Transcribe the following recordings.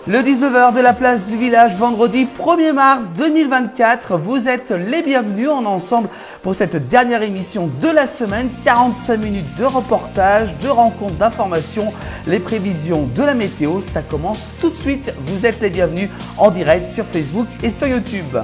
Le 19h de la place du village, vendredi 1er mars 2024. Vous êtes les bienvenus en ensemble pour cette dernière émission de la semaine. 45 minutes de reportage, de rencontres, d'informations, les prévisions de la météo. Ça commence tout de suite. Vous êtes les bienvenus en direct sur Facebook et sur YouTube.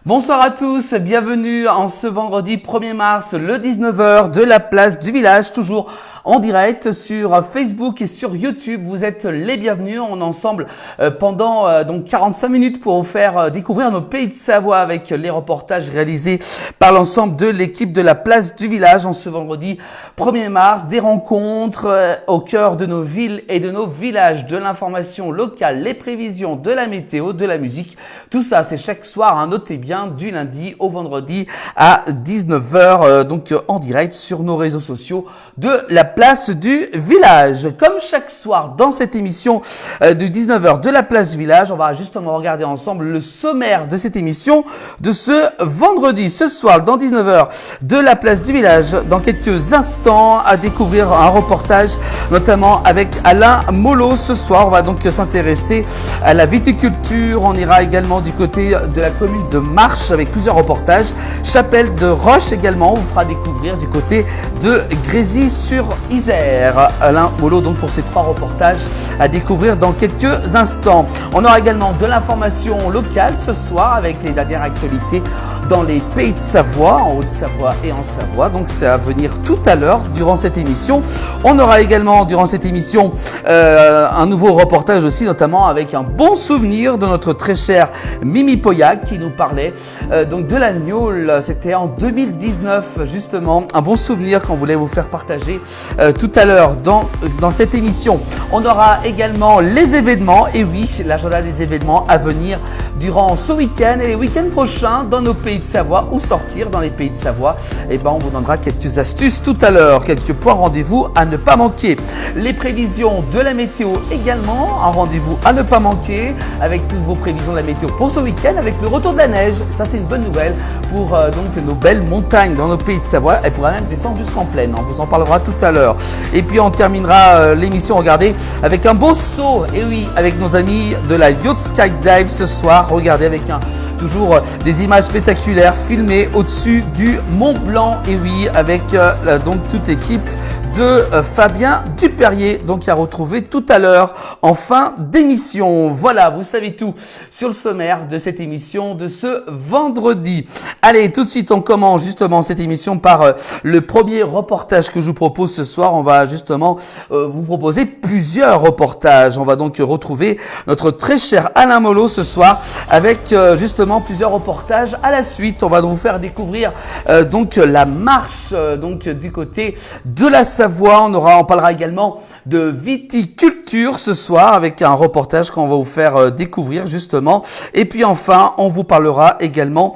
Bonsoir à tous, bienvenue en ce vendredi 1er mars, le 19h de la place du village, toujours en direct sur Facebook et sur YouTube. Vous êtes les bienvenus. On est ensemble pendant donc 45 minutes pour vous faire découvrir nos pays de Savoie avec les reportages réalisés par l'ensemble de l'équipe de la place du village en ce vendredi 1er mars. Des rencontres au cœur de nos villes et de nos villages, de l'information locale, les prévisions, de la météo, de la musique. Tout ça, c'est chaque soir, hein, notez bien, du lundi au vendredi à 19h, donc en direct sur nos réseaux sociaux de la place du village. Comme chaque soir dans cette émission du 19h de la place du village, on va justement regarder ensemble le sommaire de cette émission de ce vendredi. Ce soir, dans 19h de la place du village, dans quelques instants, à découvrir un reportage, notamment avec Alain Mollo. Ce soir, on va donc s'intéresser à la viticulture. On ira également du côté de la commune de Marche avec plusieurs reportages. Chapelle de Roche également, on vous fera découvrir du côté de Grésy-sur-Isère. Alain Mollo donc pour ces trois reportages à découvrir dans quelques instants. On aura également de l'information locale ce soir avec les dernières actualités dans les pays de Savoie, en Haute-Savoie et en Savoie. Donc c'est à venir tout à l'heure durant cette émission. On aura également durant cette émission un nouveau reportage aussi, notamment avec un bon souvenir de notre très cher Mimi Pauillac qui nous parlait donc de la gnôle. C'était en 2019 justement, un bon souvenir qu'on voulait vous faire partager tout à l'heure dans cette émission. On aura également les événements, et oui, l'agenda des événements à venir durant ce week-end et les week-ends prochains dans nos pays de Savoie ou sortir dans les pays de Savoie. Et ben on vous donnera quelques astuces tout à l'heure, quelques points rendez-vous à ne pas manquer. Les prévisions de la météo également, un rendez-vous à ne pas manquer avec toutes vos prévisions de la météo pour ce week-end avec le retour de la neige. Ça c'est une bonne nouvelle pour donc nos belles montagnes dans nos pays de Savoie. Elle pourra même descendre jusqu'en plaine. On vous en parlera tout à l'heure. Et puis on terminera l'émission, regardez, avec un beau saut. Et oui, avec nos amis de la Yacht Skydive ce soir. Regardez avec toujours des images spectaculaires filmées au-dessus du Mont Blanc. Et oui, avec donc toute l'équipe de Fabien Duperrier, donc à retrouver tout à l'heure en fin d'émission. Voilà, vous savez tout sur le sommaire de cette émission de ce vendredi. Allez, tout de suite, on commence justement cette émission par le premier reportage que je vous propose ce soir. On va justement vous proposer plusieurs reportages. On va donc retrouver notre très cher Alain Mollo ce soir avec justement plusieurs reportages à la suite. On va donc vous faire découvrir donc la marche donc du côté de la Savoie. On parlera également de viticulture ce soir avec un reportage qu'on va vous faire découvrir justement. Et puis enfin, on vous parlera également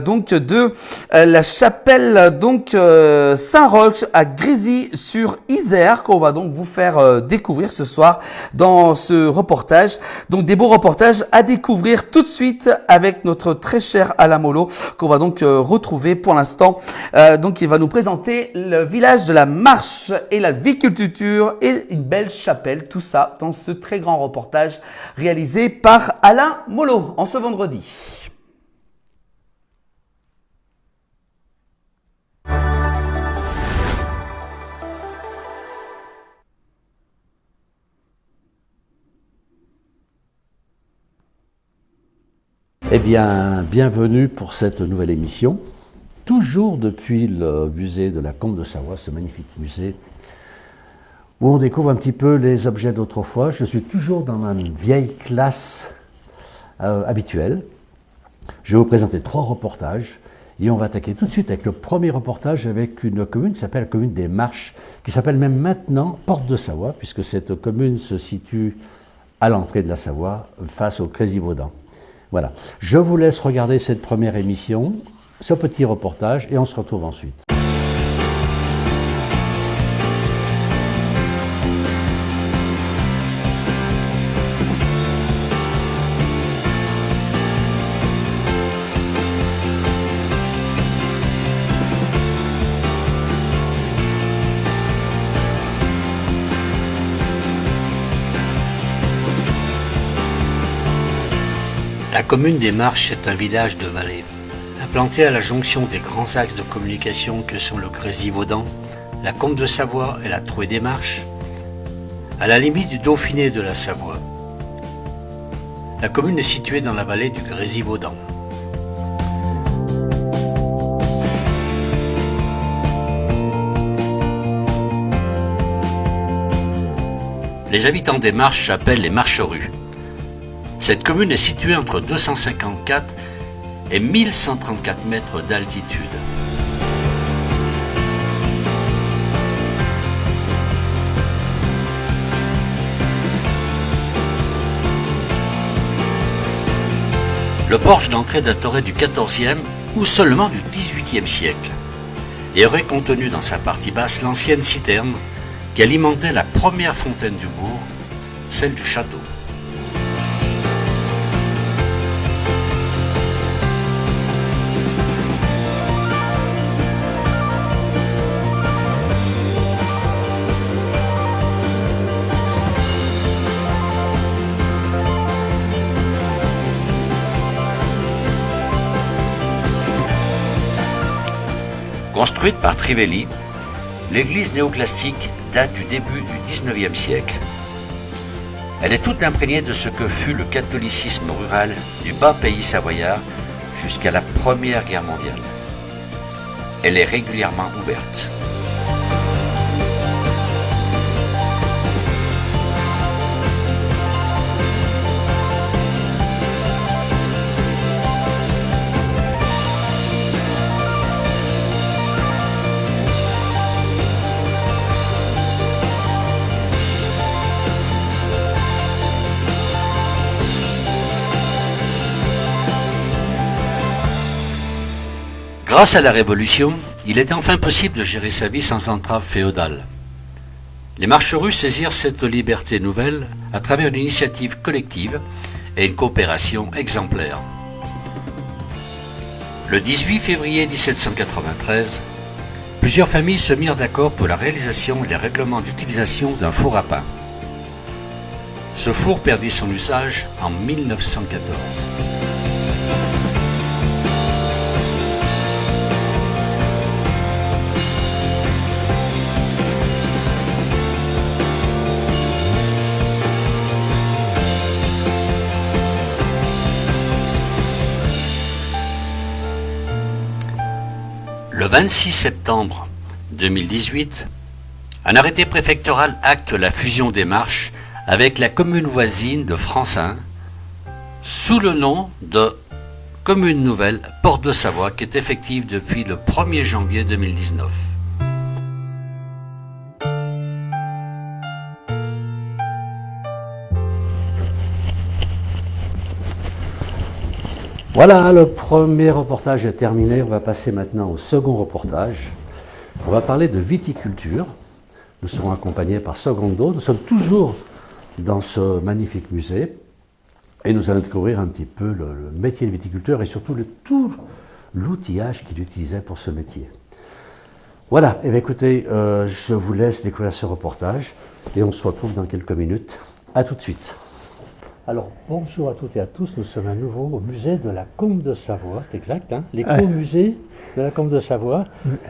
donc de la chapelle donc Saint-Roch à Grésy-sur-Isère qu'on va donc vous faire découvrir ce soir dans ce reportage. Donc des beaux reportages à découvrir tout de suite avec notre très cher Alain Mollo qu'on va donc retrouver pour l'instant. Donc il va nous présenter le village de la Marche et la viticulture et une belle chapelle. Tout ça dans ce très grand reportage réalisé par Alain Mollo en ce vendredi. Eh bien, bienvenue pour cette nouvelle émission, toujours depuis le musée de la Combe de Savoie, ce magnifique musée, où on découvre un petit peu les objets d'autrefois. Je suis toujours dans ma vieille classe habituelle. Je vais vous présenter 3 reportages, et on va attaquer tout de suite avec le premier reportage avec une commune qui s'appelle la commune des Marches, qui s'appelle même maintenant Porte de Savoie, puisque cette commune se situe à l'entrée de la Savoie, face au Grésivaudan. Voilà, je vous laisse regarder cette première émission, ce petit reportage, et on se retrouve ensuite. La commune des Marches est un village de vallée, implanté à la jonction des grands axes de communication que sont le Grésivaudan, la Combe de Savoie et la Trouée des Marches, à la limite du Dauphiné et de la Savoie. La commune est située dans la vallée du Grésivaudan. Les habitants des Marches s'appellent les Marcherus. Cette commune est située entre 254 et 1134 mètres d'altitude. Le porche d'entrée daterait du XIVe ou seulement du XVIIIe siècle et aurait contenu dans sa partie basse l'ancienne citerne qui alimentait la première fontaine du bourg, celle du château. Construite par Trivelli, l'église néoclassique date du début du XIXe siècle. Elle est toute imprégnée de ce que fut le catholicisme rural du bas pays savoyard jusqu'à la Première Guerre mondiale. Elle est régulièrement ouverte. Grâce à la Révolution, il est enfin possible de gérer sa vie sans entrave féodale. Les Marcherus saisirent cette liberté nouvelle à travers une initiative collective et une coopération exemplaire. Le 18 février 1793, plusieurs familles se mirent d'accord pour la réalisation et les règlements d'utilisation d'un four à pain. Ce four perdit son usage en 1914. Le 26 septembre 2018, un arrêté préfectoral acte la fusion des Marches avec la commune voisine de Francin sous le nom de Commune Nouvelle Porte de Savoie qui est effective depuis le 1er janvier 2019. Voilà, le premier reportage est terminé. On va passer maintenant au second reportage. On va parler de viticulture. Nous serons accompagnés par Secondo. Nous sommes toujours dans ce magnifique musée et nous allons découvrir un petit peu le métier de viticulteur et surtout tout l'outillage qu'il utilisait pour ce métier. Voilà, et bien écoutez, je vous laisse découvrir ce reportage et on se retrouve dans quelques minutes. À tout de suite. Alors, bonjour à toutes et à tous, nous sommes à nouveau au musée de la Combe de Savoie, c'est exact, hein, l'éco-musée de la Combe de Savoie.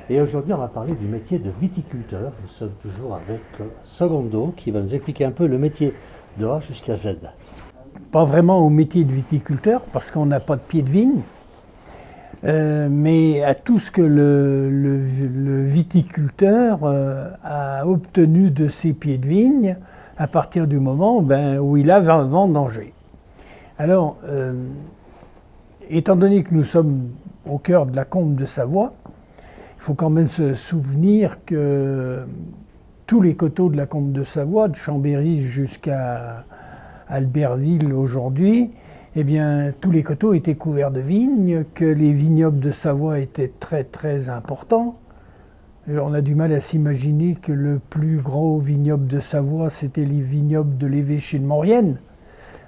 Et aujourd'hui, on va parler du métier de viticulteur. Nous sommes toujours avec Secondo qui va nous expliquer un peu le métier de A jusqu'à Z. pas vraiment au métier de viticulteur parce qu'on n'a pas de pied de vigne, mais à tout ce que le viticulteur a obtenu de ses pieds de vigne à partir du moment où il a vendangé. Alors, étant donné que nous sommes au cœur de la Combe de Savoie, il faut quand même se souvenir que tous les coteaux de la Combe de Savoie, de Chambéry jusqu'à Albertville aujourd'hui, eh bien, tous les coteaux étaient couverts de vignes, que les vignobles de Savoie étaient très très importants. Et on a du mal à s'imaginer que le plus gros vignoble de Savoie, c'était les vignobles de l'évêché de Maurienne.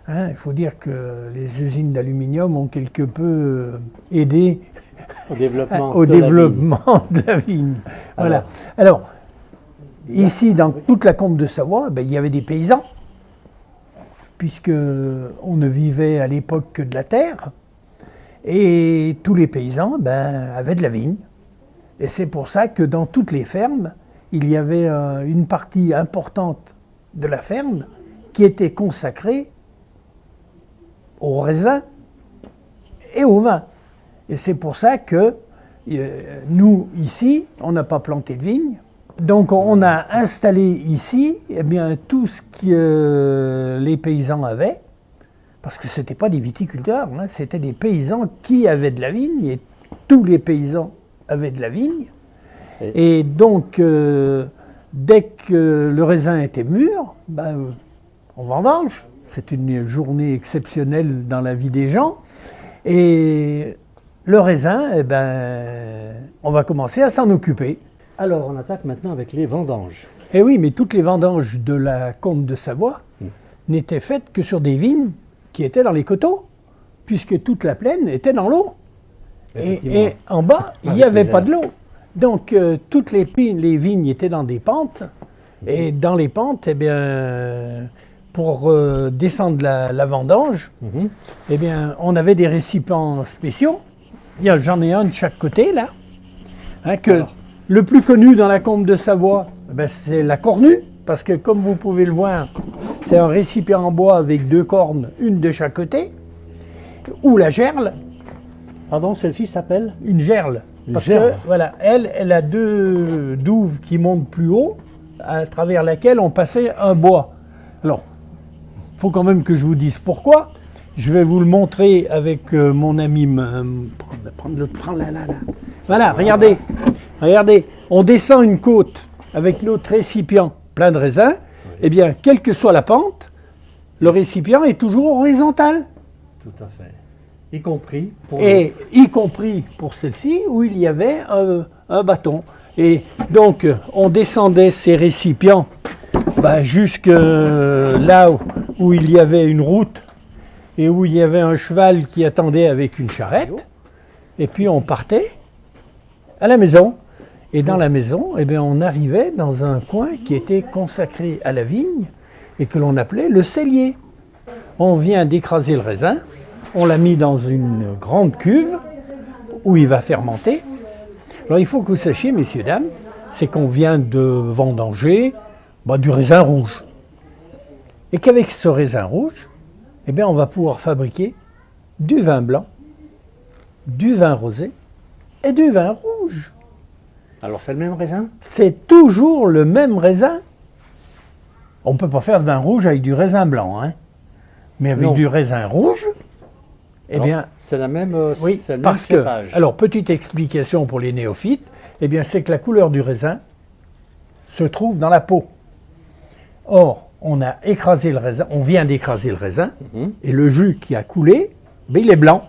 Hein, il faut dire que les usines d'aluminium ont quelque peu aidé au développement, de la vigne. Voilà. Alors, ici, dans toute la Combe de Savoie, il y avait des paysans, puisque on ne vivait à l'époque que de la terre, et tous les paysans avaient de la vigne. Et c'est pour ça que dans toutes les fermes, il y avait une partie importante de la ferme qui était consacrée au raisin et au vin. Et c'est pour ça que nous, ici, on n'a pas planté de vigne. Donc on a installé ici tout ce que les paysans avaient, parce que ce n'étaient pas des viticulteurs, hein, c'était des paysans qui avaient de la vigne, et tous les paysans avaient de la vigne. Et donc, dès que le raisin était mûr, on vendange. C'est une journée exceptionnelle dans la vie des gens. Et le raisin, on va commencer à s'en occuper. Alors, on attaque maintenant avec les vendanges. Eh oui, mais toutes les vendanges de la Combe de Savoie n'étaient faites que sur des vignes qui étaient dans les coteaux, puisque toute la plaine était dans l'eau. Et en bas, il n'y avait pas de l'eau. Donc, toutes les vignes étaient dans des pentes. Et dans les pentes, pour descendre la vendange, on avait des récipients spéciaux. J'en ai un de chaque côté, là. Hein, le plus connu dans la Combe de Savoie, c'est la cornue, parce que comme vous pouvez le voir, c'est un récipient en bois avec 2 cornes, une de chaque côté, ou la gerle. Pardon, celle-ci s'appelle une gerle. Parce que, voilà, elle a 2 douves qui montent plus haut, à travers laquelle on passait un bois. Alors, il faut quand même que je vous dise pourquoi. Je vais vous le montrer avec mon ami. Prends là. Voilà, regardez. Regardez, on descend une côte avec notre récipient plein de raisins. Oui. Eh bien, quelle que soit la pente, le récipient est toujours horizontal. Tout à fait. Y compris pour celle-ci où il y avait un bâton. Et donc, on descendait ces récipients jusque là où il y avait une route et où il y avait un cheval qui attendait avec une charrette. Et puis, on partait à la maison. Et dans la maison, on arrivait dans un coin qui était consacré à la vigne et que l'on appelait le cellier. On vient d'écraser le raisin, on l'a mis dans une grande cuve où il va fermenter. Alors il faut que vous sachiez, messieurs, dames, c'est qu'on vient de vendanger du raisin rouge. Et qu'avec ce raisin rouge, on va pouvoir fabriquer du vin blanc, du vin rosé et du vin rouge. Alors c'est le même raisin ? C'est toujours le même raisin. On ne peut pas faire de vin rouge avec du raisin blanc, hein. Mais avec du raisin rouge, c'est la même, oui, c'est le même cépage. Alors, petite explication pour les néophytes, c'est que la couleur du raisin se trouve dans la peau. Or, on vient d'écraser le raisin, et le jus qui a coulé, il est blanc.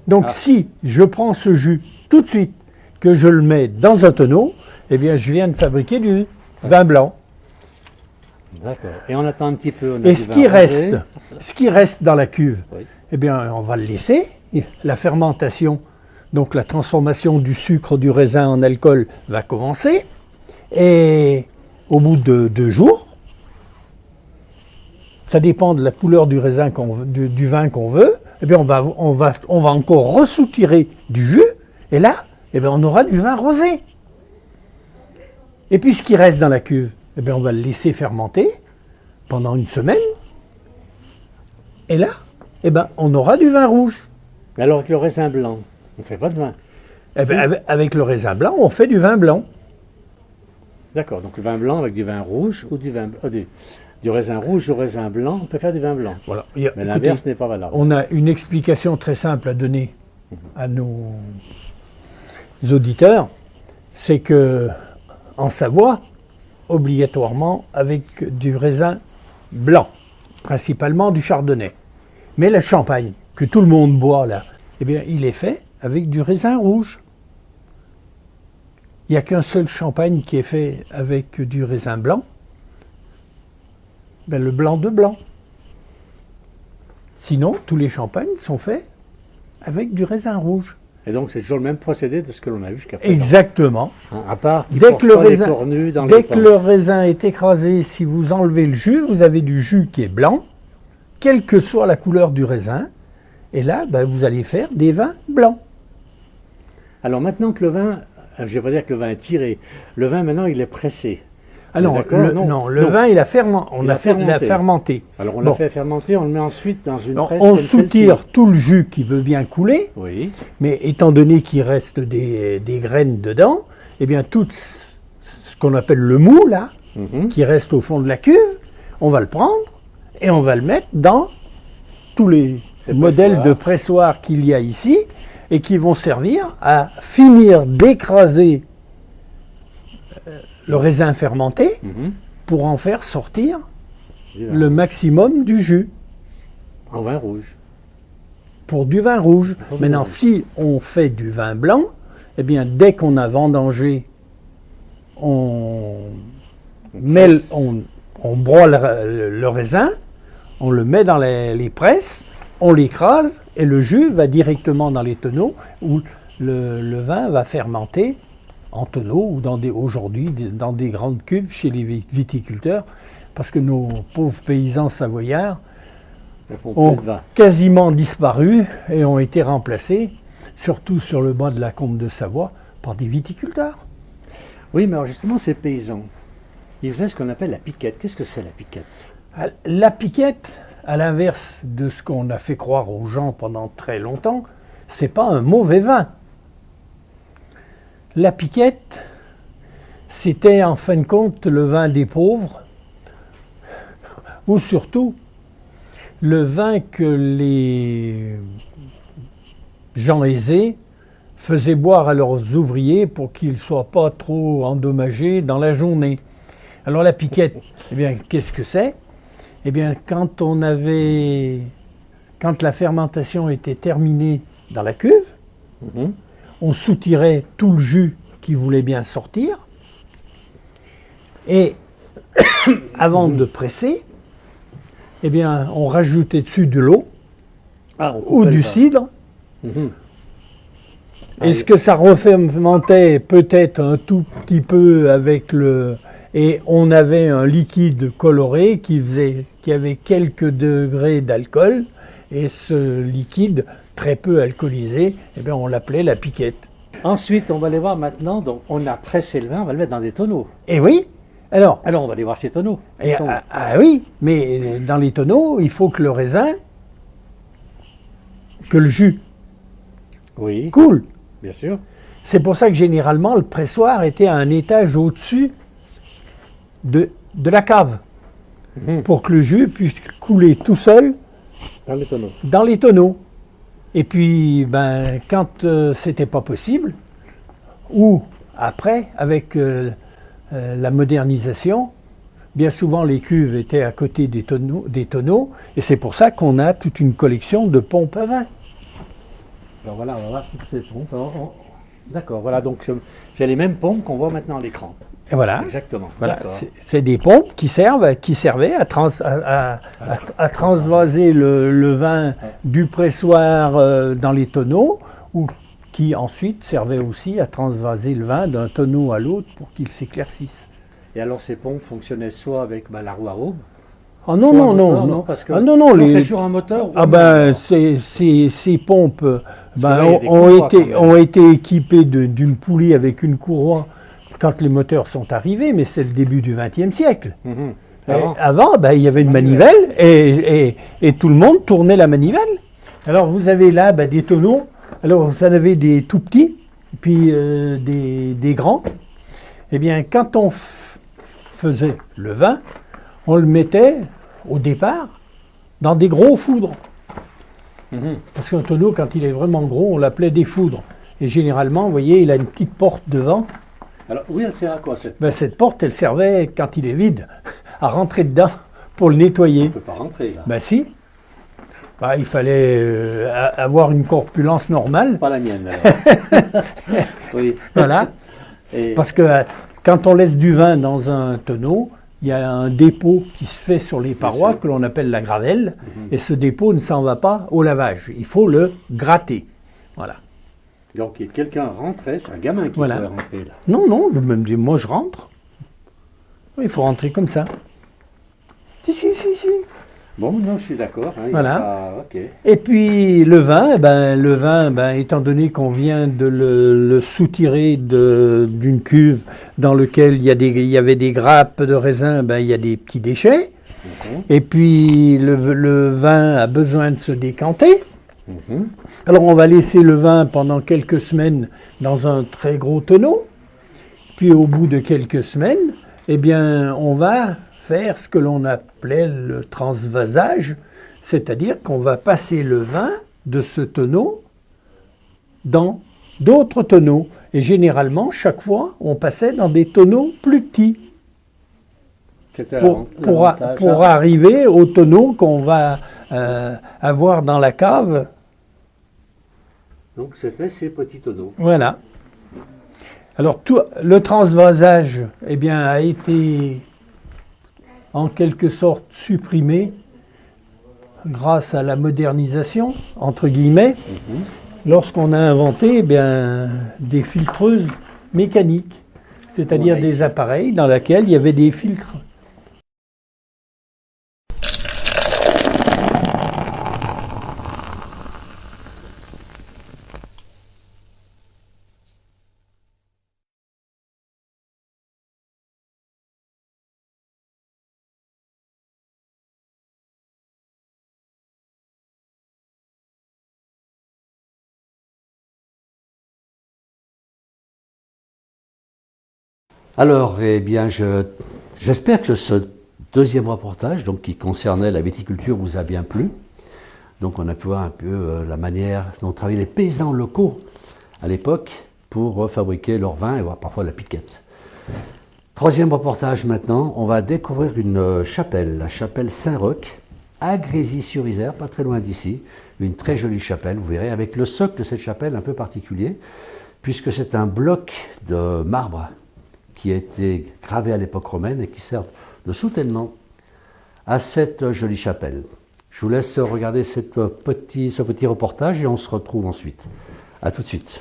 Donc, si je prends ce jus tout de suite, que je le mets dans un tonneau, je viens de fabriquer du vin blanc. D'accord. Et on attend un petit peu. Et ce qui reste dans la cuve, on va le laisser. La fermentation, donc la transformation du sucre du raisin en alcool, va commencer. Et au bout de 2 jours, ça dépend de la couleur du raisin du vin qu'on veut, on va encore ressoutirer du jus. Et là, on aura du vin rosé. Et puis ce qui reste dans la cuve, on va le laisser fermenter pendant 1 semaine. Et là, eh ben, on aura du vin rouge. Mais alors avec le raisin blanc, on ne fait pas de vin. Eh ben, avec le raisin blanc, on fait du vin blanc. D'accord, donc le vin blanc avec du vin rouge ou du vin du raisin rouge au raisin blanc, on peut faire du vin blanc. Voilà. Mais l'inverse n'est pas valable. On a une explication très simple à donner à nos auditeurs, c'est que en Savoie, obligatoirement avec du raisin blanc, principalement du chardonnay. Mais le champagne que tout le monde boit là, eh bien, il est fait avec du raisin rouge. Il n'y a qu'un seul champagne qui est fait avec du raisin blanc, ben, le blanc de blanc. Sinon, tous les champagnes sont faits avec du raisin rouge. Et donc c'est toujours le même procédé de ce que l'on a vu jusqu'à présent. Exactement. Hein, à part Dès que le le raisin est écrasé, si vous enlevez le jus, vous avez du jus qui est blanc, quelle que soit la couleur du raisin. Et là, ben, vous allez faire des vins blancs. Alors maintenant que le vin, je ne vais pas dire que le vin est tiré, le vin maintenant il est pressé. Ah non, le vin il a fermenté. Alors on l'a fait fermenter, on le met ensuite dans une presse on comme soutire tout le jus qui veut bien couler, oui. Mais étant donné qu'il reste des graines dedans, eh bien tout ce qu'on appelle le mou là, qui reste au fond de la cuve, on va le prendre et on va le mettre dans tous les modèles de pressoirs qu'il y a ici et qui vont servir à finir d'écraser le raisin fermenté pour en faire sortir le maximum du jus. En vin rouge. Pour du vin rouge. Maintenant, si on fait du vin blanc, eh bien, dès qu'on a vendangé, on broie le raisin, on le met dans les presses, on l'écrase et le jus va directement dans les tonneaux où le vin va fermenter en tonneaux ou aujourd'hui dans des grandes cuves chez les viticulteurs, parce que nos pauvres paysans savoyards ont quasiment disparu et ont été remplacés, surtout sur le bas de la Combe de Savoie, par des viticulteurs. Oui, mais alors justement, ces paysans, ils faisaient ce qu'on appelle la piquette. Qu'est-ce que c'est la piquette? La piquette, à l'inverse de ce qu'on a fait croire aux gens pendant très longtemps, c'est pas un mauvais vin. La piquette, c'était en fin de compte le vin des pauvres, ou surtout le vin que les gens aisés faisaient boire à leurs ouvriers pour qu'ils ne soient pas trop endommagés dans la journée. Alors la piquette, eh bien, qu'est-ce que c'est? Eh bien, quand la fermentation était terminée dans la cuve, on soutirait tout le jus qui voulait bien sortir, et avant de presser, eh bien, on rajoutait dessus de l'eau ou du cidre. Est-ce que ça refermentait peut-être un tout petit peu avec et on avait un liquide coloré qui avait quelques degrés d'alcool, et ce liquide très peu alcoolisé, eh bien, on l'appelait la piquette. Ensuite, on va aller voir maintenant, donc on a pressé le vin, on va le mettre dans des tonneaux. Et oui, alors on va aller voir ces tonneaux. Oui, mais dans les tonneaux, il faut que le raisin, que le jus coule. Bien sûr. C'est pour ça que généralement, le pressoir était à un étage au-dessus de la cave, pour que le jus puisse couler tout seul dans les tonneaux. Et puis, ben, quand c'était pas possible, ou après, avec la modernisation, bien souvent les cuves étaient à côté des tonneaux, et c'est pour ça qu'on a toute une collection de pompes à vin. Alors voilà, on va voir toutes ces pompes. D'accord, voilà, donc c'est les mêmes pompes qu'on voit maintenant à l'écran. Et voilà. Exactement. Voilà, c'est des pompes qui servaient à transvaser le vin du pressoir dans les tonneaux, ou qui ensuite servaient aussi à transvaser le vin d'un tonneau à l'autre pour qu'il s'éclaircisse. Et alors ces pompes fonctionnaient soit avec la roue à aube? Ah non, non, parce que c'est toujours un moteur. Ah ben, ces pompes ont été équipées d'une poulie avec une courroie quand les moteurs sont arrivés, mais c'est le début du XXe siècle. Avant, ben, il y avait une manivelle et tout le monde tournait la manivelle. Alors vous avez là ben, des tonneaux. Alors vous en avez des tout petits, puis des grands. Eh bien, quand on faisait le vin, on le mettait au départ dans des gros foudres. Parce qu'un tonneau, quand il est vraiment gros, on l'appelait des foudres. Et généralement, vous voyez, il a une petite porte devant. Alors, oui, elle sert à quoi cette Ben, cette porte, elle servait, quand il est vide, à rentrer dedans pour le nettoyer. On ne peut pas rentrer, là. Ben si. Ben, il fallait avoir une corpulence normale. Pas la mienne, alors. Oui. Voilà. Et Parce que quand on laisse du vin dans un tonneau, il y a un dépôt qui se fait sur les parois sûr. que l'on appelle la gravelle. Et ce dépôt ne s'en va pas au lavage. Il faut le gratter. Voilà. donc, quelqu'un rentrait, c'est un gamin qui Voilà. peut rentrer, là. Non, non, même moi je rentre. Il faut rentrer comme ça. Si. Bon, non, je suis d'accord. Hein, il y a Voilà. pas- ok. Et puis le vin, étant donné qu'on vient de le soutirer d'une cuve dans laquelle il y avait des grappes de raisin, ben, il y a des petits déchets. Et puis le vin a besoin de se décanter. Alors on va laisser le vin pendant quelques semaines dans un très gros tonneau. Puis au bout de quelques semaines, eh bien, on va faire ce que l'on appelait le transvasage, c'est-à-dire qu'on va passer le vin de ce tonneau dans d'autres tonneaux. Et généralement, chaque fois, on passait dans des tonneaux plus petits C'était pour l'avantage, arriver au tonneau qu'on va avoir dans la cave. Donc, c'était ces petits tonneaux. Voilà. Alors, le transvasage, eh bien, a été en quelque sorte supprimé grâce à la modernisation, entre guillemets, lorsqu'on a inventé eh bien, des filtreuses mécaniques, c'est-à-dire Ouais, des appareils dans lesquels il y avait des filtres. Alors, eh bien, j'espère que ce deuxième reportage, donc, qui concernait la viticulture, vous a bien plu. Donc, on a pu voir un peu la manière dont travaillaient les paysans locaux à l'époque pour fabriquer leur vin et voire parfois la piquette. Troisième reportage maintenant, on va découvrir une chapelle, la chapelle Saint-Roch, à Grésy-sur-Isère, pas très loin d'ici. Une très jolie chapelle, vous verrez, avec le socle de cette chapelle un peu particulier, puisque c'est un bloc de marbre qui a été gravé à l'époque romaine et qui sert de soutènement à cette jolie chapelle. Je vous laisse regarder ce petit reportage et on se retrouve ensuite. A tout de suite.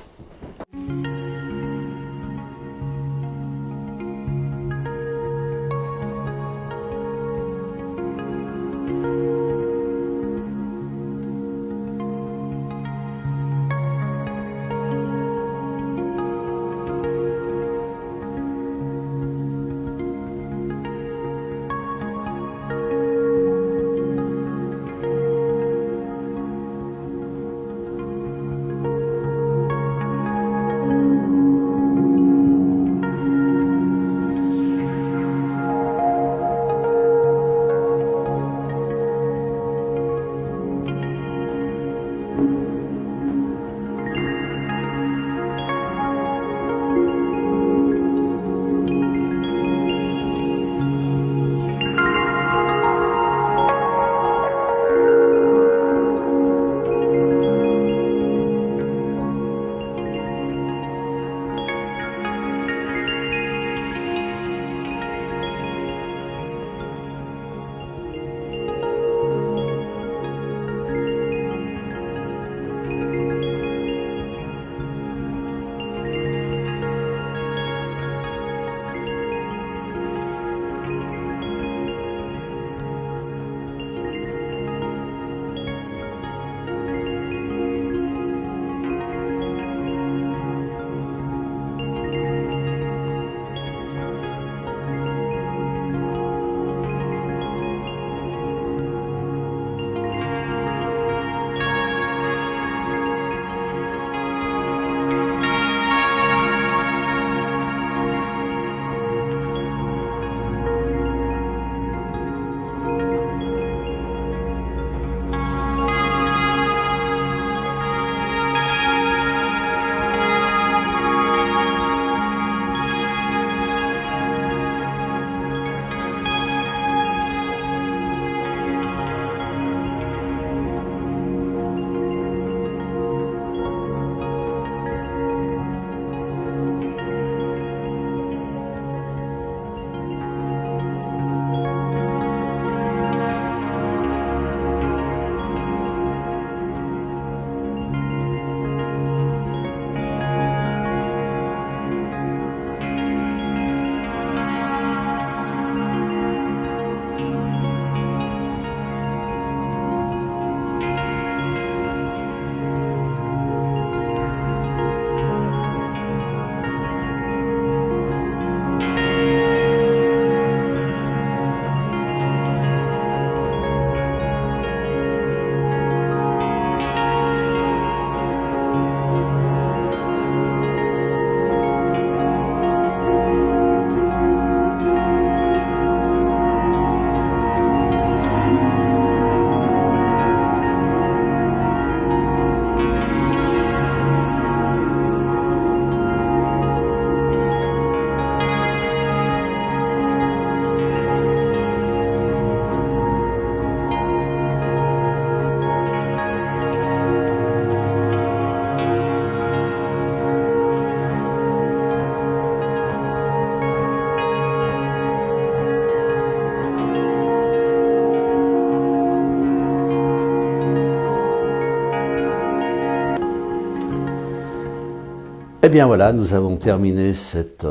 Eh bien voilà, nous avons terminé cette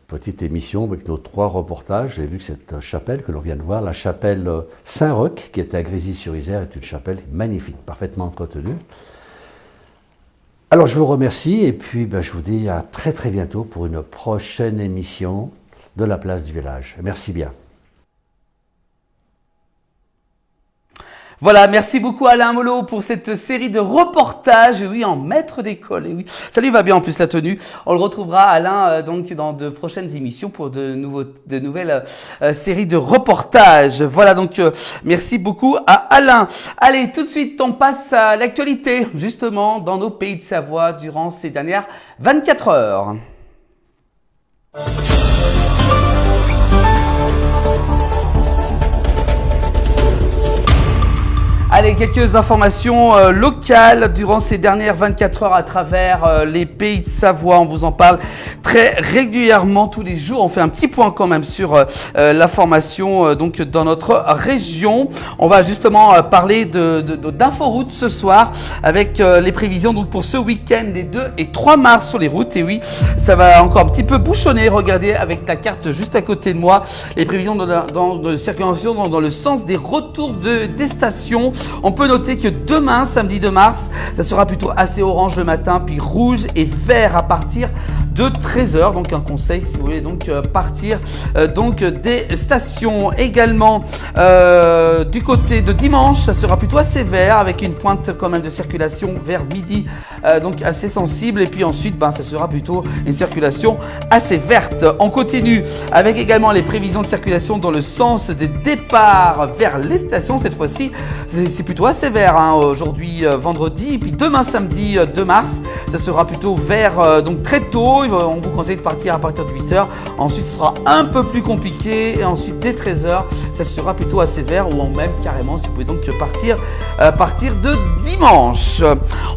petite émission avec nos 3 reportages. Vous avez vu que cette chapelle que l'on vient de voir, la chapelle Saint-Roch, qui était à Grésy-sur-Isère, est une chapelle magnifique, parfaitement entretenue. Alors je vous remercie et puis je vous dis à très très bientôt pour une prochaine émission de la place du village. Merci bien. Voilà, merci beaucoup Alain Molot pour cette série de reportages, et oui, en maître d'école, et oui, ça lui va bien en plus la tenue. On le retrouvera Alain donc dans de prochaines émissions pour de nouvelles séries de reportages. Voilà donc merci beaucoup à Alain. Allez, tout de suite on passe à l'actualité, justement dans nos pays de Savoie durant ces dernières 24 heures. Allez, quelques informations locales durant ces dernières 24 heures à travers les pays de Savoie. On vous en parle très régulièrement tous les jours. On fait un petit point quand même sur l'information donc dans notre région. On va justement parler d'inforoute ce soir avec les prévisions donc pour ce week-end des 2 et 3 mars sur les routes. Et oui, ça va encore un petit peu bouchonner. Regardez avec la carte juste à côté de moi les prévisions de circulation dans le sens des retours des stations. On peut noter que demain, samedi 2 mars, ça sera plutôt assez orange le matin, puis rouge et vert à partir de 13h. Donc un conseil si vous voulez donc partir donc des stations. Également du côté de dimanche, ça sera plutôt assez vert avec une pointe quand même de circulation vers midi, donc assez sensible. Et puis ensuite, ça sera plutôt une circulation assez verte. On continue avec également les prévisions de circulation dans le sens des départs vers les stations. Cette fois-ci, c'est plutôt assez vert aujourd'hui vendredi. Et puis demain samedi 2 mars, ça sera plutôt vert donc très tôt. On vous conseille de partir à partir de 8h. Ensuite, ce sera un peu plus compliqué. Et ensuite, dès 13h, ça sera plutôt assez vert ou même carrément, si vous pouvez donc partir à partir de dimanche.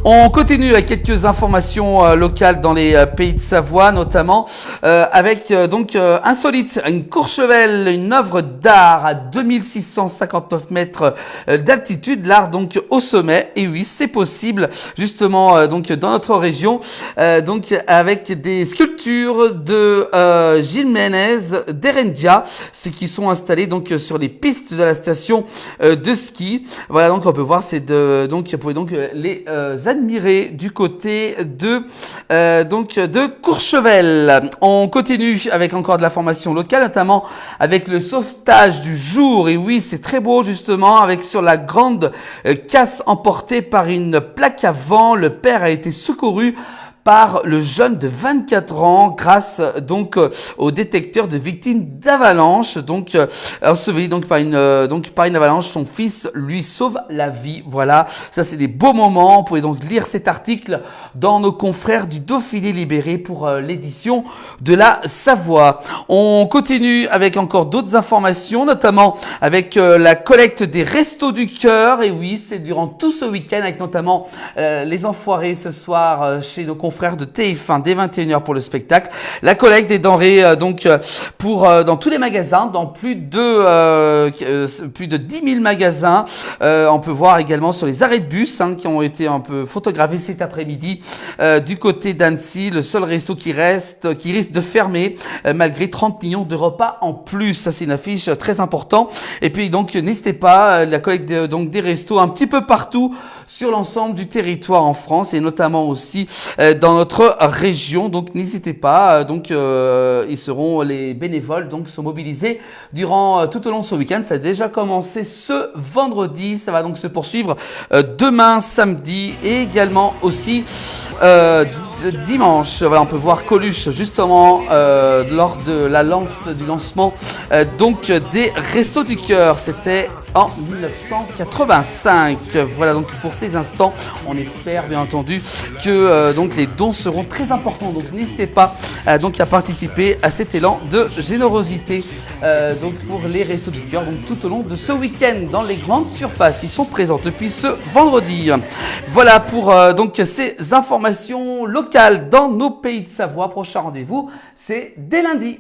On continue avec quelques informations locales dans les pays de Savoie, notamment avec donc insolite, une Courchevel, une œuvre d'art à 2659 mètres d'altitude, l'art donc au sommet. Et oui, c'est possible justement donc dans notre région, donc avec des sculptures de Gilles Ménez d'Erendia, ceux qui sont installés donc sur les pistes de la station de ski. Voilà, donc on peut voir donc vous pouvez donc les admirer du côté de Courchevel. On continue avec encore de l'information locale, notamment avec le sauvetage du jour. Et oui, c'est très beau justement, avec sur la grande casse emportée par une plaque à vent. Le père a été secouru par le jeune de 24 ans grâce donc au détecteur de victimes d'avalanche. Donc enseveli donc par une avalanche, son fils lui sauve la vie. Voilà, ça c'est des beaux moments. Vous pouvez donc lire cet article dans nos confrères du Dauphiné Libéré pour l'édition de la Savoie. On continue avec encore d'autres informations, notamment avec la collecte des Restos du Cœur. Et oui, c'est durant tout ce week-end avec notamment les Enfoirés ce soir chez nos confrères de TF1 dès 21h pour le spectacle. La collecte des denrées pour dans tous les magasins, dans plus de 10 000 magasins. On peut voir également sur les arrêts de bus qui ont été un peu photographiés cet après-midi du côté d'Annecy, le seul resto qui risque de fermer malgré 30 millions de repas en plus. Ça c'est une affiche très importante. Et puis donc n'hésitez pas, la collecte donc des restos un petit peu partout sur l'ensemble du territoire en France et notamment aussi dans notre région. Donc n'hésitez pas. Les bénévoles donc sont mobilisés durant tout au long de ce week-end. Ça a déjà commencé ce vendredi. Ça va donc se poursuivre demain samedi et également aussi dimanche. Voilà, on peut voir Coluche justement lors de du lancement donc des Restos du Cœur. C'était en 1985. Voilà donc pour ces instants, on espère bien entendu que donc les dons seront très importants. Donc n'hésitez pas donc à participer à cet élan de générosité donc pour les Restos du Cœur. Donc tout au long de ce week-end dans les grandes surfaces, ils sont présents depuis ce vendredi. Voilà pour donc ces informations locales dans nos pays de Savoie. Prochain rendez-vous, c'est dès lundi.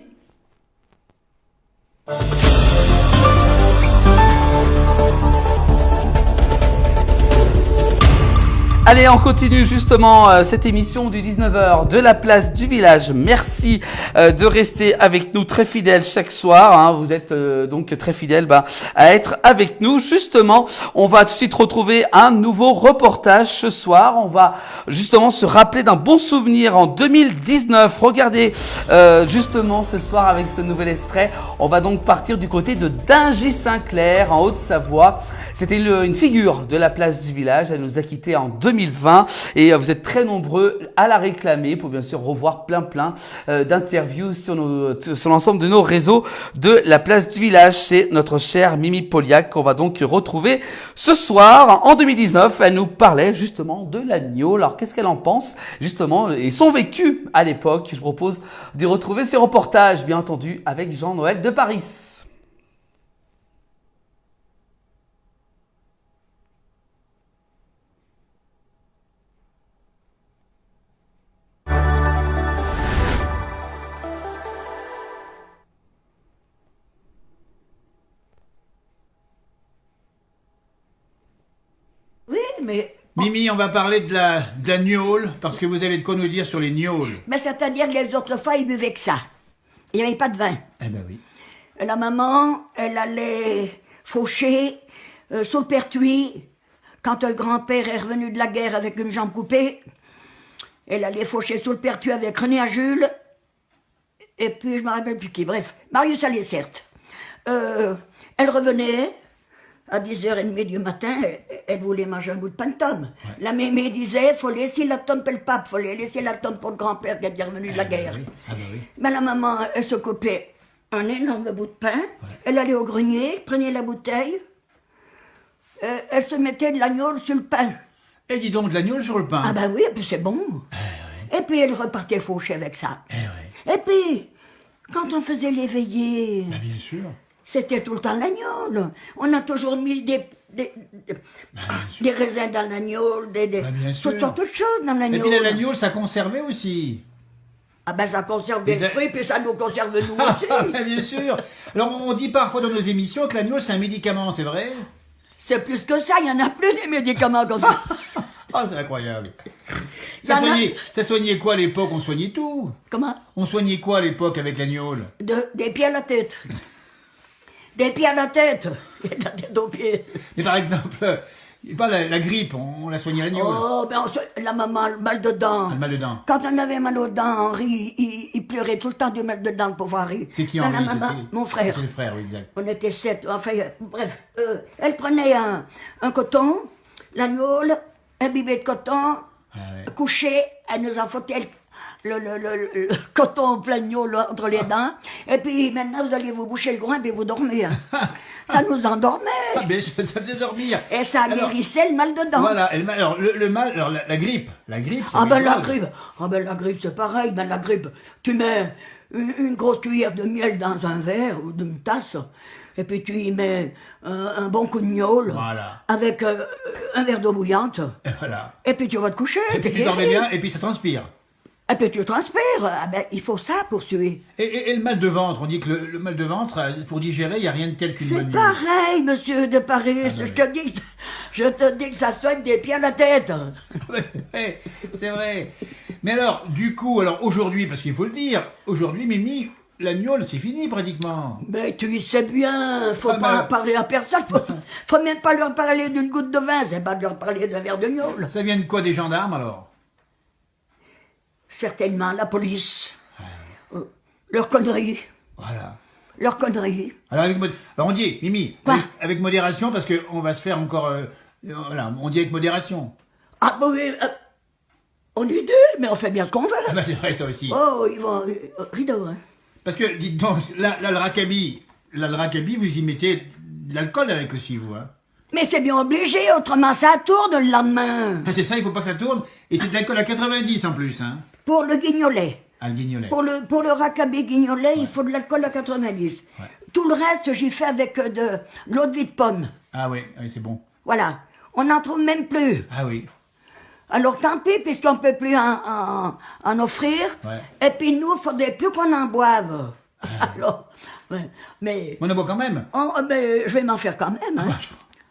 Allez, on continue justement cette émission du 19h de la place du village. Merci de rester avec nous très fidèles chaque soir. Hein. Vous êtes donc très fidèles à être avec nous. Justement, on va tout de suite retrouver un nouveau reportage ce soir. On va justement se rappeler d'un bon souvenir en 2019. Regardez justement ce soir avec ce nouvel extrait. On va donc partir du côté de Dingy-Saint-Clair en Haute-Savoie. C'était une figure de la place du village. Elle nous a quittés en 2020 et vous êtes très nombreux à la réclamer pour bien sûr revoir plein d'interviews sur l'ensemble de nos réseaux de la place du village. C'est notre chère Mimi Poliac qu'on va donc retrouver ce soir. En 2019, elle nous parlait justement de l'agneau. Alors qu'est-ce qu'elle en pense justement et son vécu à l'époque. Je vous propose de retrouver ces reportages bien entendu avec Jean-Noël de Paris. Mais, Mimi, on va parler de la gnôle, parce que vous avez de quoi nous dire sur les gnôles. mais c'est-à-dire que les autres fois, ils buvaient que ça. Il n'y avait pas de vin. Eh ben oui. La maman, elle allait faucher sous le pertuis. Quand le grand-père est revenu de la guerre avec une jambe coupée, elle allait faucher sous le pertuis avec René à Jules. Et puis, je ne me rappelle plus qui. Bref, Marius allait certes. Elle revenait à 10h30 du matin, elle voulait manger un bout de pain de tome. Ouais. La mémé disait, faut laisser la tome pour le pape, faut laisser la tome pour le grand-père qui est revenu de la guerre. Oui. Ah bah oui. Mais la maman, elle se coupait un énorme bout de pain, elle allait au grenier, prenait la bouteille, elle se mettait de l'agneau sur le pain. Et dis donc, de l'agneau sur le pain. Ah ben oui, et puis c'est bon. Et puis elle repartait faucher avec ça. Et puis, quand on faisait les veillées... Ben bien sûr. C'était tout le temps l'agneau. On a toujours mis des raisins dans l'agneau, toutes sortes de choses dans l'agneau. Et puis l'agneau, ça conservait aussi. Ah ben ça conserve des fruits, puis ça nous conserve nous aussi. Bien sûr. Alors on dit parfois dans nos émissions que l'agneau c'est un médicament, c'est vrai? C'est plus que ça, il y en a plus des médicaments comme ça. Ah, c'est incroyable. Ça soignait quoi à l'époque? On soignait tout. Comment? On soignait quoi à l'époque avec l'agneau? Des pieds à la tête. Des pieds à la tête, et de la tête aux pieds. Mais par exemple, pas la grippe, on la soignait à l'agneau. Oh, ben la maman, le mal de dents. Le mal de dents. Quand on avait mal aux dents, Henri, il pleurait tout le temps du mal de dents, le pauvre Henri. C'est qui Henri? La maman, mon frère. C'est le frère, oui, exact. On était 7, enfin, bref. Elle prenait un coton, l'agneau, un bibet de coton, couché, elle nous en foutait le coton plein là, entre les dents. Et puis maintenant, vous allez vous boucher le groin et vous dormez. Hein. Ça nous endormait. Ah, mais ça faisait dormir. Et ça guérissait le mal de dents. Voilà, alors le mal, alors la grippe. La grippe, c'est la grippe, c'est pareil. Ben, la grippe, tu mets une grosse cuillère de miel dans un verre ou d'une tasse. Et puis tu y mets un bon coup de gnôle avec un verre d'eau bouillante. Et voilà. Et puis tu vas te coucher. Et puis tu dormais bien, et puis ça transpire. Et puis tu transpires. Ah ben, il faut ça pour suer. Et le mal de ventre, on dit que le mal de ventre, pour digérer, il n'y a rien de tel qu'une bonne nuit. C'est pareil, monsieur de Paris. Je te dis que ça soigne des pieds à la tête. C'est vrai. Mais alors, du coup, aujourd'hui, parce qu'il faut le dire, aujourd'hui, Mimi, la gnôle, c'est fini pratiquement. Mais tu y sais bien, faut pas en parler à personne, faut même pas leur parler d'une goutte de vin, c'est pas de leur parler d'un verre de gnôle. Ça vient de quoi, des gendarmes alors? Certainement la police. Leurs conneries. Voilà. Leurs conneries. Alors on dit, Mimi, avec modération, parce qu'on va se faire encore... voilà, on dit avec modération. Ah bon, oui, on est deux, mais on fait bien ce qu'on veut. Ah bah c'est vrai, ça aussi. Oh, ils vont... rideau, hein. Parce que, dites donc, là, le rackabi, vous y mettez de l'alcool avec aussi, vous, hein? Mais c'est bien obligé, autrement ça tourne le lendemain. Ah, c'est ça, il faut pas que ça tourne. Et c'est de l'alcool à 90 en plus, hein? Pour le guignolet. Ah, le guignolet. Pour le rackabi guignolet, il faut de l'alcool à 90. Ouais. Tout le reste, j'y fais avec de l'eau de vie de pomme. Ah oui, c'est bon. Voilà. On n'en trouve même plus. Ah oui. Alors tant pis, puisqu'on ne peut plus en offrir. Ouais. Et puis nous, il ne faudrait plus qu'on en boive. Alors, mais... On en boit quand même. Mais je vais m'en faire quand même. Hein.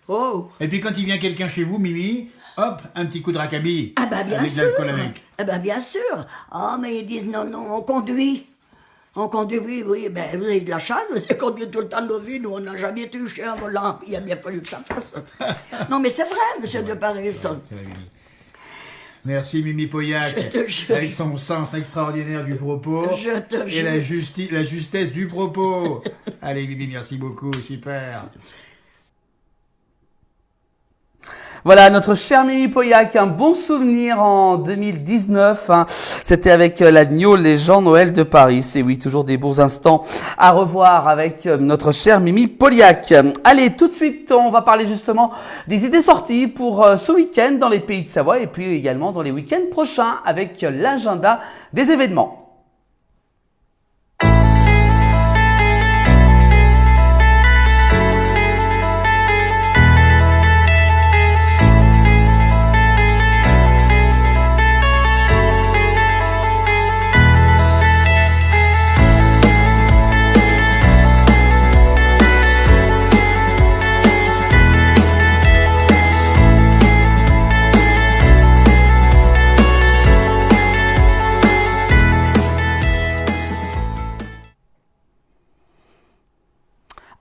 Oh. Et puis quand il vient quelqu'un chez vous, Mimi, hop, un petit coup de rackabilly. Ah bah bien avec sûr. de l'alcool avec. Ah bah bien sûr. Ah mais ils disent non, non, on conduit. On conduit, oui, oui, ben vous avez de la chance, vous avez conduit tout le temps de nos vies, nous on n'a jamais touché un volant, il a bien fallu que ça fasse. Non mais c'est vrai, monsieur de Paris. C'est la Mimi. Merci Mimi Pauillac, Je te jure. avec son sens extraordinaire du propos Je te et jure. la justesse du propos. Allez Mimi, merci beaucoup, super. Voilà, notre cher Mimi Pauillac, un bon souvenir en 2019. Hein. C'était avec l'agneau, les gens Noël de Paris. C'est oui, toujours des beaux instants à revoir avec notre cher Mimi Pauillac. Allez, tout de suite, on va parler justement des idées sorties pour ce week-end dans les Pays de Savoie et puis également dans les week-ends prochains avec l'agenda des événements.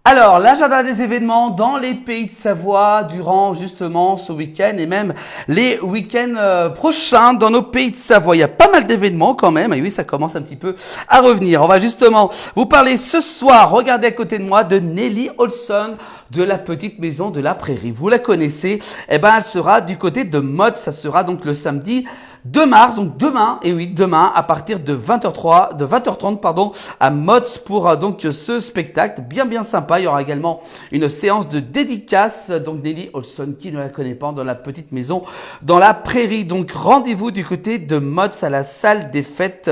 Alors, l'agenda des événements dans les Pays de Savoie durant justement ce week-end et même les week-ends prochains dans nos Pays de Savoie. Il y a pas mal d'événements quand même, et oui, ça commence un petit peu à revenir. On va justement vous parler ce soir, regardez à côté de moi, de Nelly Olson de la petite maison de la prairie. Vous la connaissez, eh ben, elle sera du côté de Motte, ça sera donc le samedi 2 mars, donc demain, et oui, demain, à partir de 20h30, pardon, à Motte pour donc ce spectacle bien sympa. Il y aura également une séance de dédicace, donc Nelly Olson, qui ne la connaît pas, dans la petite maison dans la prairie. Donc rendez-vous du côté de Motte à la salle des fêtes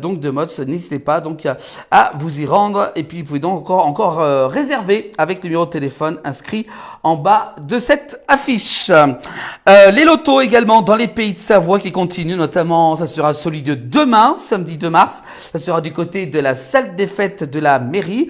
donc de Motte. N'hésitez pas donc à vous y rendre. Et puis vous pouvez donc encore réserver avec le numéro de téléphone inscrit en bas de cette affiche. Les lotos également dans les Pays de Savoie qui continue, notamment, ça sera celui de demain, samedi 2 mars. Ça sera du côté de la salle des fêtes de la mairie.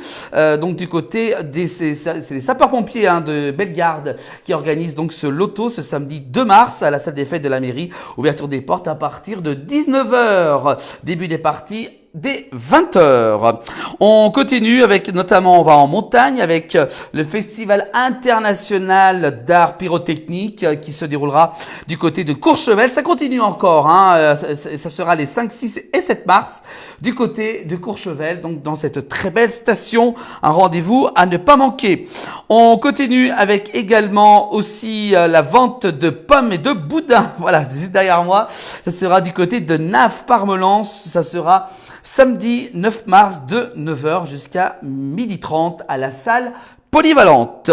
Donc du côté c'est les sapeurs-pompiers de Bellegarde qui organisent donc ce loto ce samedi 2 mars à la salle des fêtes de la mairie. Ouverture des portes à partir de 19h. Début des parties dès 20h. On continue avec, notamment, on va en montagne avec le Festival international d'art pyrotechnique qui se déroulera du côté de Courchevel. Ça continue encore, ça sera les 5, 6 et 7 mars du côté de Courchevel, donc dans cette très belle station. Un rendez-vous à ne pas manquer. On continue avec également aussi la vente de pommes et de boudins. Voilà, juste derrière moi. Ça sera du côté de Naves-Parmelance. Ça sera samedi 9 mars de 9h jusqu'à 12h30 à la salle polyvalente.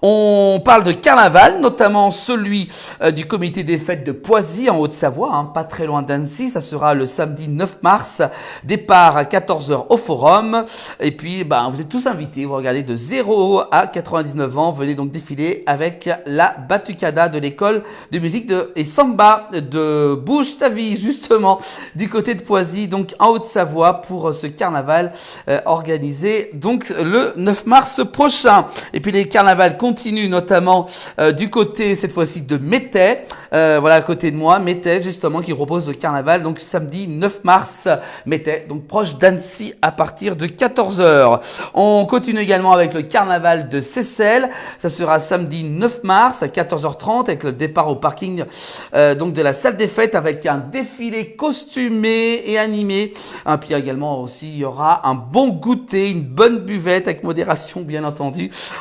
On parle de carnaval, notamment celui du comité des fêtes de Poisy en Haute-Savoie, pas très loin d'Annecy. Ça sera le samedi 9 mars, départ à 14h au Forum. Et puis, vous êtes tous invités. Vous regardez de 0 à 99 ans. Venez donc défiler avec la Batucada de l'école de musique et samba de Bouche ta vie, justement, du côté de Poisy, donc en Haute-Savoie, pour ce carnaval organisé donc le 9 mars prochain. Et puis les carnavals continuent, notamment du côté cette fois-ci de Métais, voilà à côté de moi, Métais justement, qui propose le carnaval donc samedi 9 mars, Métais, donc proche d'Annecy à partir de 14h. On continue également avec le carnaval de Seyssel. Ça sera samedi 9 mars à 14h30 avec le départ au parking donc de la salle des fêtes avec un défilé costumé et animé. Et puis également aussi il y aura un bon goûter, une bonne buvette avec modération bien entendu,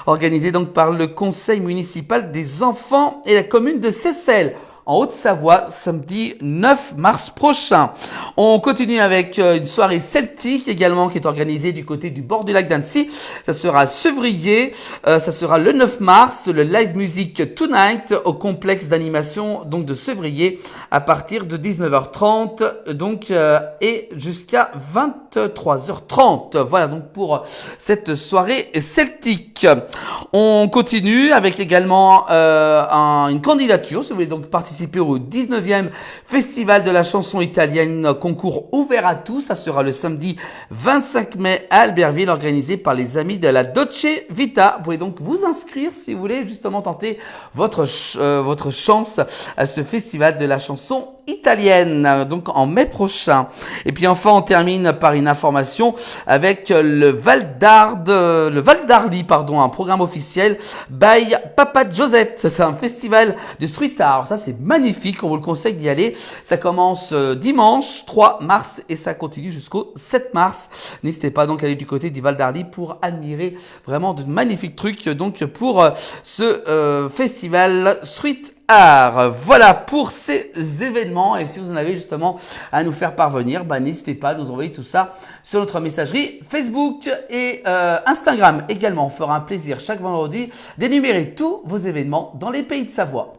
organisé donc par le conseil municipal des enfants et la commune de Seyssel en Haute-Savoie, samedi 9 mars prochain. On continue avec une soirée celtique également qui est organisée du côté du bord du lac d'Annecy. Ça sera à Sevrier, ça sera le 9 mars, le live music Tonight au complexe d'animation donc de Sevrier à partir de 19h30 donc et jusqu'à 23h30. Voilà donc pour cette soirée celtique. On continue avec également une candidature si vous voulez donc participer participer au 19e Festival de la chanson italienne, concours ouvert à tous. Ça sera le samedi 25 mai à Albertville, organisé par les amis de la Dolce Vita. Vous pouvez donc vous inscrire si vous voulez justement tenter votre chance à ce Festival de la chanson italienne, donc en mai prochain. Et puis enfin, on termine par une information avec le Val d'Arly, un programme officiel by Papa Josette. C'est un festival de street art. Ça, c'est magnifique. On vous le conseille d'y aller. Ça commence dimanche 3 mars et ça continue jusqu'au 7 mars. N'hésitez pas donc à aller du côté du Val d'Arly pour admirer vraiment de magnifiques trucs donc pour ce festival street art. Voilà pour ces événements, et si vous en avez justement à nous faire parvenir, n'hésitez pas à nous envoyer tout ça sur notre messagerie Facebook et Instagram également. On fera un plaisir chaque vendredi d'énumérer tous vos événements dans les pays de Savoie.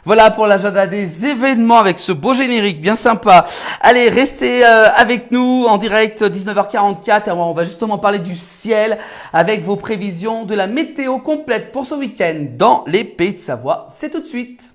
Voilà pour l'agenda des événements avec ce beau générique bien sympa. Allez, restez avec nous en direct 19h44. On va justement parler du ciel avec vos prévisions de la météo complète pour ce week-end dans les Pays de Savoie. C'est tout de suite.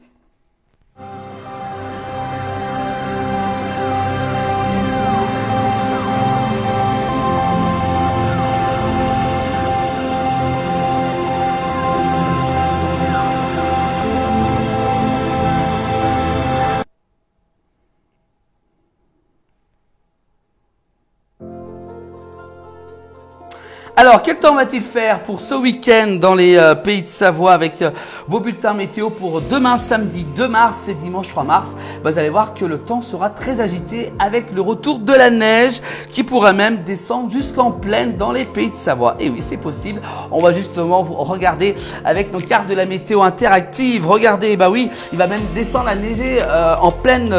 Alors, quel temps va-t-il faire pour ce week-end dans les Pays de Savoie avec vos bulletins météo pour demain samedi 2 mars et dimanche 3 mars? Vous allez voir que le temps sera très agité avec le retour de la neige qui pourrait même descendre jusqu'en plaine dans les Pays de Savoie. Et oui, c'est possible. On va justement regarder avec nos cartes de la météo interactive. Regardez, oui, il va même descendre la neige en plaine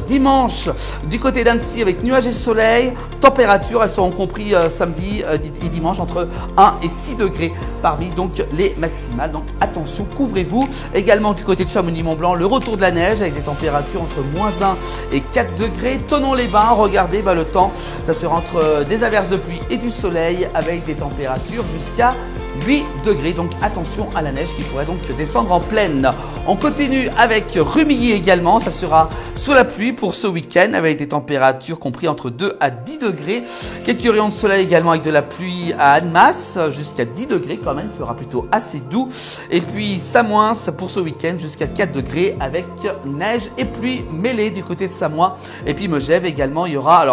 dimanche du côté d'Annecy avec nuages et soleil. Températures, elles seront compris samedi et dimanche entre 1 et 6 degrés parmi donc les maximales. Donc attention, couvrez-vous. Également du côté de Chamonix-Mont-Blanc, le retour de la neige avec des températures entre -1 et 4 degrés. Thonon-les-Bains, regardez le temps, ça sera entre des averses de pluie et du soleil avec des températures jusqu'à 8 degrés. Donc attention à la neige qui pourrait donc descendre en plaine. On continue avec Rumilly également, ça sera sous la pluie pour ce week-end avec des températures comprises entre 2 à 10 degrés. Quelques rayons de soleil également avec de la pluie à Annemasse jusqu'à 10 degrés quand même, il fera plutôt assez doux. Et puis Samoins pour ce week-end jusqu'à 4 degrés avec neige et pluie mêlée du côté de Samois. Et puis Megève également, il y aura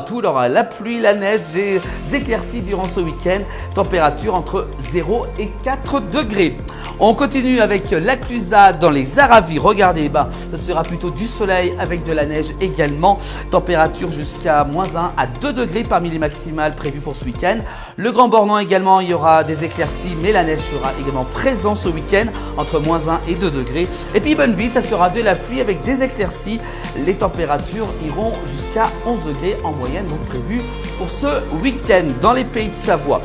tout, il y aura la pluie, la neige, des éclaircies durant ce week-end. Température entre 0 et 4 degrés. On continue avec la Clusaz dans les Aravis. Regardez, ce sera plutôt du soleil avec de la neige également. Température jusqu'à -1 à 2 degrés parmi les maximales prévues pour ce week-end. Le Grand Bornand également, il y aura des éclaircies, mais la neige sera également présente ce week-end entre -1 et 2 degrés. Et puis Bonneville, ça sera de la pluie avec des éclaircies. Les températures iront jusqu'à 11 degrés en moyenne, donc prévu pour ce week-end dans les Pays de Savoie.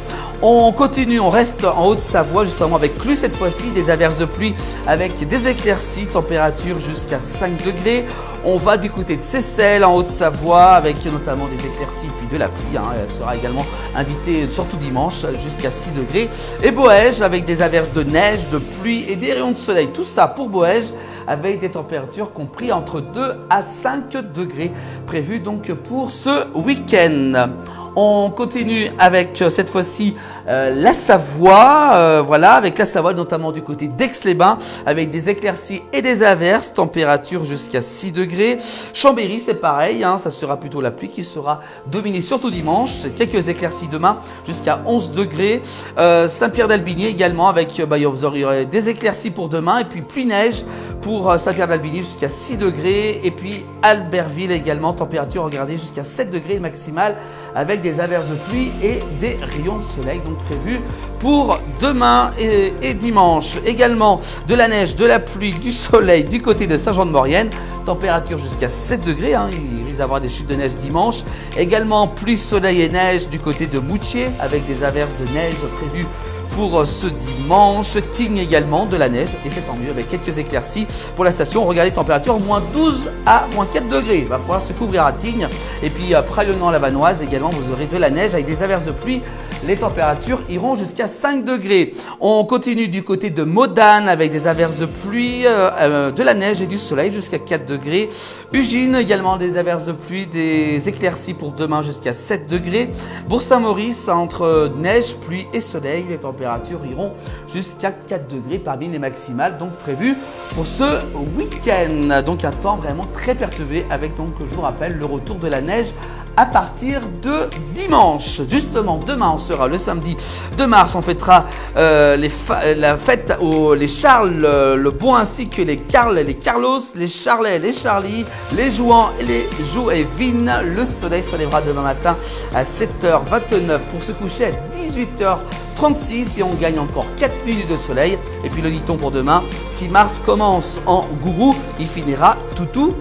On continue, on reste en Haute-Savoie justement avec plus cette fois-ci des averses de pluie avec des éclaircies, température jusqu'à 5 degrés. On va du côté de Seyssel en Haute-Savoie avec notamment des éclaircies puis de la pluie. Elle sera également invitée surtout dimanche jusqu'à 6 degrés. Et Boëge avec des averses de neige, de pluie et des rayons de soleil. Tout ça pour Boëge avec des températures comprises entre 2 à 5 degrés prévues donc pour ce week-end. On continue avec cette fois-ci la Savoie, avec la Savoie notamment du côté d'Aix-les-Bains avec des éclaircies et des averses, température jusqu'à 6 degrés. Chambéry c'est pareil, ça sera plutôt la pluie qui sera dominée surtout dimanche, quelques éclaircies demain jusqu'à 11 degrés. Saint-Pierre-d'Albigny également avec vous aurez des éclaircies pour demain et puis pluie-neige pour Saint-Pierre-de-Albigny jusqu'à 6 degrés. Et puis Albertville également, température, regardez, jusqu'à 7 degrés maximale avec des averses de pluie et des rayons de soleil donc prévus pour demain et dimanche. Également de la neige, de la pluie, du soleil du côté de Saint-Jean-de-Maurienne. Température jusqu'à 7 degrés, il risque d'avoir des chutes de neige dimanche. Également pluie, soleil et neige du côté de Moutier avec des averses de neige prévues pour ce dimanche. Tignes également, de la neige, et c'est tant mieux avec quelques éclaircies pour la station. Regardez, température moins 12 à moins 4 degrés. Il va falloir se couvrir à Tignes. Et puis Pralognan-la-Vanoise également, vous aurez de la neige avec des averses de pluie. Les températures iront jusqu'à 5 degrés. On continue du côté de Modane avec des averses de pluie, de la neige et du soleil jusqu'à 4 degrés. Ugine également, des averses de pluie, des éclaircies pour demain jusqu'à 7 degrés. Bourg-Saint-Maurice entre neige, pluie et soleil. Les températures iront jusqu'à 4 degrés parmi les maximales donc prévues pour ce week-end. Donc un temps vraiment très perturbé avec donc, je vous rappelle, le retour de la neige à partir de dimanche. Justement, demain, on sera le samedi 2 mars, on fêtera la fête les Charles, le Bon ainsi que les Carl, les Carlos, les Charlet, les Charlie, les Jouan et les Joévine. Le soleil se lèvera demain matin à 7h29 pour se coucher à 18h36 et on gagne encore 4 minutes de soleil. Et puis le dit-on pour demain, 6 mars commence en gourou, il finira tout doux.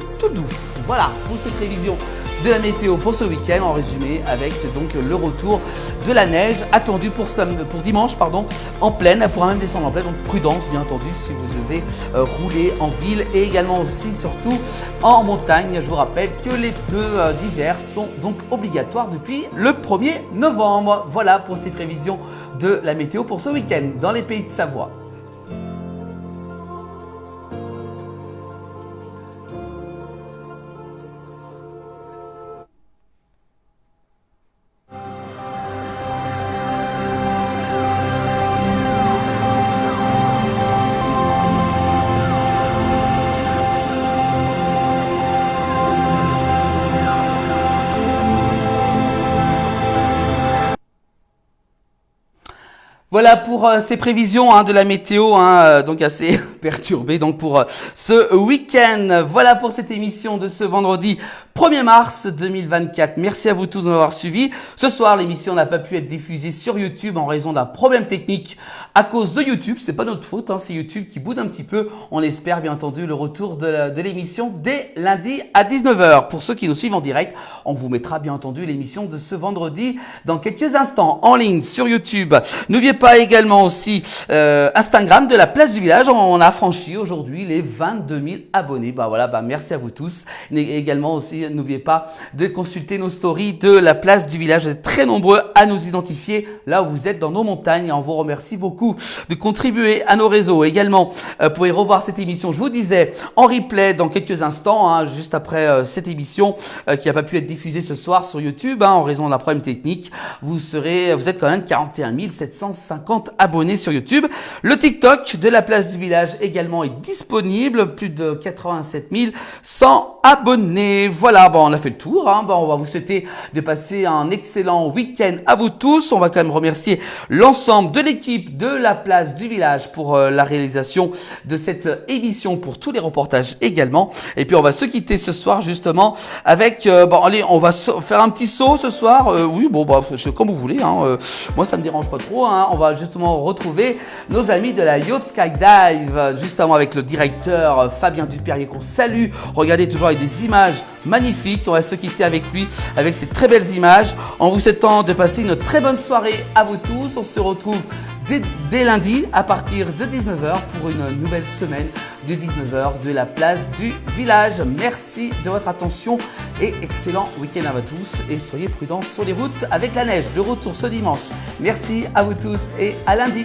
Voilà pour ces prévisions de la météo pour ce week-end, en résumé avec donc le retour de la neige attendue pour dimanche en plaine. Elle pourra même descendre en plaine, donc prudence bien entendu si vous devez rouler en ville et également aussi surtout en montagne. Je vous rappelle que les pneus d'hiver sont donc obligatoires depuis le 1er novembre. Voilà pour ces prévisions de la météo pour ce week-end dans les pays de Savoie. Voilà pour ces prévisions de la météo, donc assez perturbées donc pour ce week-end. Voilà pour cette émission de ce vendredi 1er mars 2024. Merci à vous tous de m'avoir suivi. Ce soir, l'émission n'a pas pu être diffusée sur YouTube en raison d'un problème technique à cause de YouTube. C'est pas notre faute, c'est YouTube qui boude un petit peu. On espère bien entendu le retour de l'émission dès lundi à 19h. Pour ceux qui nous suivent en direct, on vous mettra bien entendu l'émission de ce vendredi dans quelques instants en ligne sur YouTube. N'oubliez pas également aussi Instagram de la place du village. On a franchi aujourd'hui les 22 000 abonnés. Merci à vous tous. Et également aussi, n'oubliez pas de consulter nos stories de la place du village. Vous êtes très nombreux à nous identifier là où vous êtes dans nos montagnes. On vous remercie beaucoup de contribuer à nos réseaux. Également, vous pouvez revoir cette émission, je vous disais, en replay dans quelques instants, juste après cette émission qui n'a pas pu être diffusée ce soir sur YouTube en raison d'un problème technique. Vous êtes quand même 41 750 abonnés sur YouTube. Le TikTok de la place du village également est disponible. Plus de 87 100 abonnés. Voilà, on a fait le tour. On va vous souhaiter de passer un excellent week-end à vous tous. On va quand même remercier l'ensemble de l'équipe de la place du village pour la réalisation de cette émission, pour tous les reportages également. Et puis on va se quitter ce soir justement avec allez, on va faire un petit saut ce soir. Comme vous voulez, moi ça me dérange pas trop. On va justement retrouver nos amis de la Yacht Skydive, justement avec le directeur Fabien Dupérier qu'on salue. Regardez, toujours avec des images magnifiques. On va se quitter avec lui, avec ces très belles images, en vous souhaitant de passer une très bonne soirée à vous tous. On se retrouve dès lundi à partir de 19h pour une nouvelle semaine de 19h de la place du village. Merci de votre attention et excellent week-end à vous tous, et soyez prudents sur les routes avec la neige de retour ce dimanche. Merci à vous tous et à lundi.